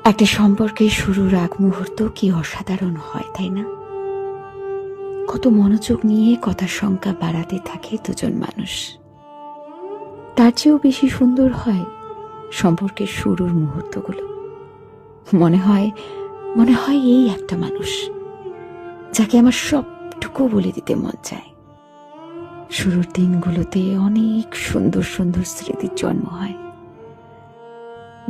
একটা সম্পর্কের শুরুর আগ মুহূর্ত কি অসাধারণ হয়, তাই না? কত মনোযোগ নিয়ে কথার সংখ্যা বাড়াতে থাকে দুজন মানুষ। তার চেয়েও বেশি সুন্দর হয় সম্পর্কের শুরুর মুহূর্তগুলো। মনে হয় এই একটা মানুষ যাকে আমার সবটুকু বলে দিতে মন চায়। শুরুর দিনগুলোতে অনেক সুন্দর সুন্দর স্মৃতির জন্ম হয়।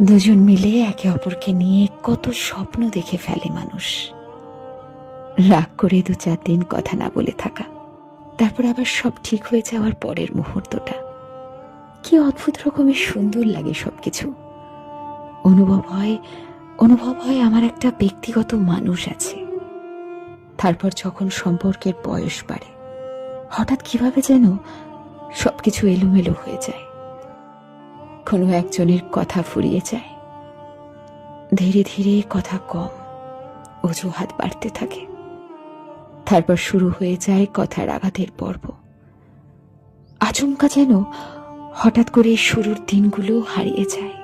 দুজন মিলে একে অপরকে নিয়ে কত স্বপ্ন দেখে ফেলে মানুষ। রাগ করে 2-4 দিন কথা না বলে থাকা, তারপর আবার সব ঠিক হয়ে যাওয়ার পরের মুহূর্তটা কি অদ্ভুত রকমের সুন্দর লাগে। সবকিছু অনুভব হয় আমার একটা ব্যক্তিগত মানুষ আছে। তারপর যখন সম্পর্কের বয়স বাড়ে, হঠাৎ কিভাবে যেন সবকিছু এলোমেলো হয়ে যায়। কোনো একজনের কথা ফুরিয়ে যায়, ধীরে ধীরে কথা কম, অজুহাত বাড়তে থাকে। তারপর শুরু হয়ে যায় কথার আঘাতের পর্ব। আচমকা যেন হঠাৎ করে শুরুর দিনগুলো হারিয়ে যায়।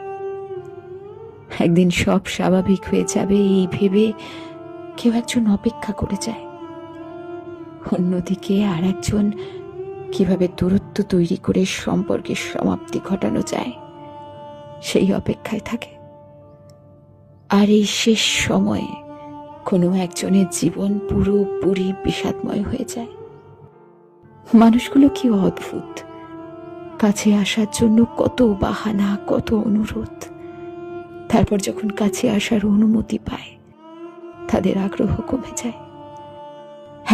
একদিন সব স্বাভাবিক হয়ে যাবে এই ভেবে কেউ একজন অপেক্ষা করে যায়, অন্যদিকে আর একজন কিভাবে দূরত্ব তৈরি করে সম্পর্কের সমাপ্তি ঘটানো যায় সেই অপেক্ষায় থাকে। আর এই শেষ সময়ে কোনো একজনের জীবন পুরোপুরি বিষাদময় হয়ে যায়। মানুষগুলো কি অদ্ভুত, কাছে আসার জন্য কত বাহানা, কত অনুরোধ। তারপর যখন কাছে আসার অনুমতি পায়, তাদের আগ্রহ কমে যায়।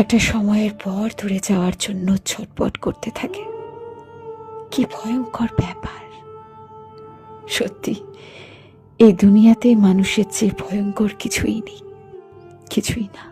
একটা সময়ের পর দূরে যাওয়ার জন্য ছটপট করতে থাকে। কি ভয়ঙ্কর ব্যাপার! সত্যি, এই দুনিয়াতে মানুষের চেয়ে ভয়ঙ্কর কিছুই নেই, কিছুই না।